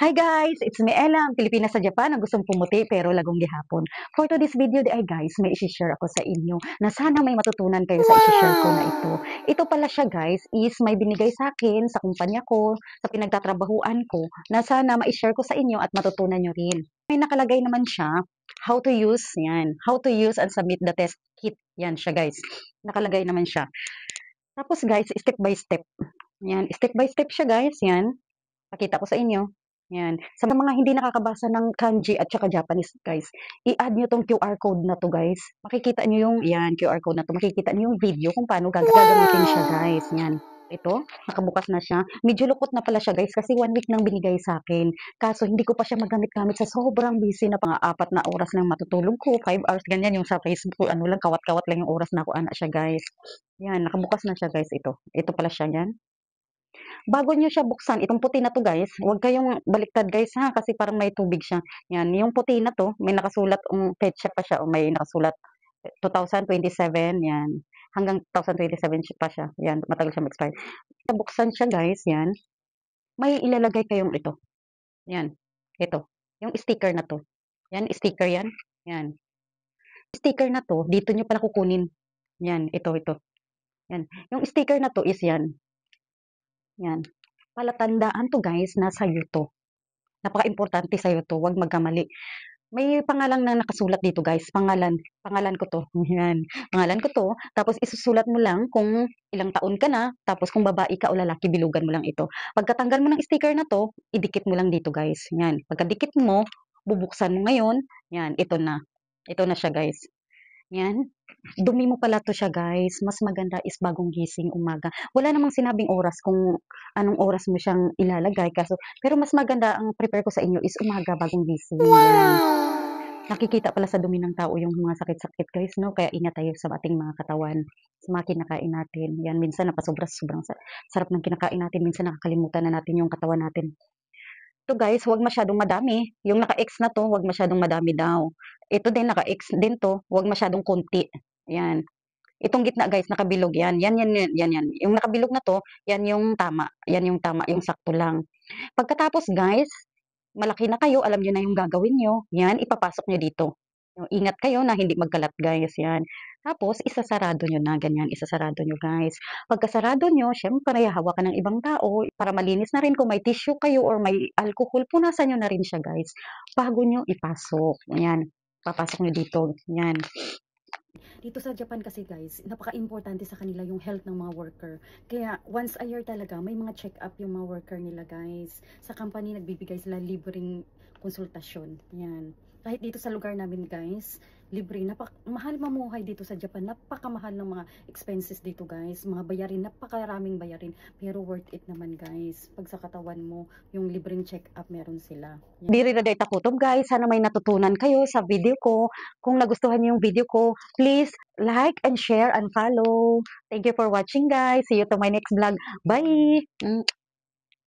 Hi guys! It's me Ella, ang Pilipinas sa Japan, ang gustong pumuti pero lagong gihapon. For today's video ay guys, may isi-share ako sa inyo na sana may matutunan kayo sa isi-share ko na ito. Ito pala siya guys, is may binigay sa akin sa kumpanya ko, sa pinagtatrabahuan ko, na sana ma-share ko sa inyo at matutunan nyo rin. May nakalagay naman siya, how to use, yan. How to use and submit the test kit. Yan siya guys. Nakalagay naman siya. Tapos guys, step by step. Yan, step by step siya guys, yan. Pakita ko sa inyo. Yan. Sa mga hindi nakakabasa ng kanji at saka Japanese, guys, i-add nyo tong QR code na to, guys. Makikita nyo yung, yan, QR code na to. Makikita nyo yung video kung paano gagamitin siya, guys. Yan. Ito, nakabukas na siya. Medyo lukot na pala siya, guys, kasi 1 week nang binigay sa akin. Kaso, hindi ko pa siya magamit-gamit sa sobrang busy na pang 4 na oras nang matutulog ko, 5 hours, ganyan. Yung sa Facebook, ano lang, kawat-kawat lang yung oras na ako, anak siya, guys. Yan, nakabukas na siya, guys, ito. Ito pala siya, yan. Bago niyo siya buksan, itong puti na 'to guys, huwag kayong baliktad guys ha, kasi parang may tubig siya. Yan, yung puti na 'to, may nakasulat, petsa pa siya o may nakasulat 2027, yan. Hanggang 2027 pa siya. Yan, matagal siya mag-expire. Buksan siya guys, yan. May ilalagay kayong ito. Yan, ito. Yung sticker na 'to. Yan, sticker yan. Yan. Sticker na 'to, dito niyo pala kukunin. Yan, ito. Yan. Yung sticker na 'to is yan. Yan. Palatandaan 'to guys, nasa iyo 'to. Napaka-importante sa'yo 'to, huwag magkamali. May pangalan na nakasulat dito guys, pangalan ko 'to, yan. Pangalan ko 'to, tapos isusulat mo lang kung ilang taon ka na, tapos kung babae ka o lalaki, bilugan mo lang ito. Pagkatanggal mo ng sticker na 'to, idikit mo lang dito guys, yan. Pagkadikit mo, bubuksan mo ngayon, yan, ito na. Ito na siya guys. Yan. Dumi mo pala 'to siya guys, mas maganda is bagong gising umaga. Wala namang sinabing oras kung anong oras mo siyang ilalagay pero mas maganda ang prepare ko sa inyo is umaga bagong gising, yan. Nakikita pala sa dumi ng tao yung mga sakit-sakit guys 'no, kaya ingat tayo sa ating mga katawan, sa mga kinakain natin. Yan minsan sobrang sarap ng kinakain natin, minsan nakakalimutan na natin yung katawan natin. Ito guys, huwag masyadong madami. Yung naka-X na 'to, huwag masyadong madami daw. Ito din naka-X din 'to, huwag masyadong konti. Yan. Itong gitna guys, nakabilog yan. Yan. Yung nakabilog na 'to, yan yung tama. Yan yung tama, yung sakto lang. Pagkatapos guys, malaki na kayo, alam niyo na yung gagawin niyo. Yan, ipapasok niyo dito. Ingat kayo na hindi magkalat guys, yan. Tapos isasarado niyo na, ganyan, isasarado niyo guys. Pagkasarado niyo, syempre hawakan ng ibang tao para malinis na rin kung may tissue kayo or may alcohol, punasan niyo na rin siya guys, bago niyo ipasok. Yan, papasok niyo dito, yan. Dito sa Japan kasi guys, napaka-importante sa kanila yung health ng mga worker. Kaya once a year talaga, may mga check-up yung mga worker nila guys. Sa company, nagbibigay sila libreng konsultasyon. Yan. Kahit dito sa lugar namin guys, libre. Mahal mamuhay dito sa Japan. Napakamahal ng mga expenses dito guys. Mga bayarin, napakaraming bayarin. Pero worth it naman guys. Pag sa katawan mo, yung libreng check-up meron sila. Yan. Diri na day takutob guys. Sana may natutunan kayo sa video ko. Kung nagustuhan niyo yung video ko, please like and share and follow. Thank you for watching guys. See you to my next vlog. Bye!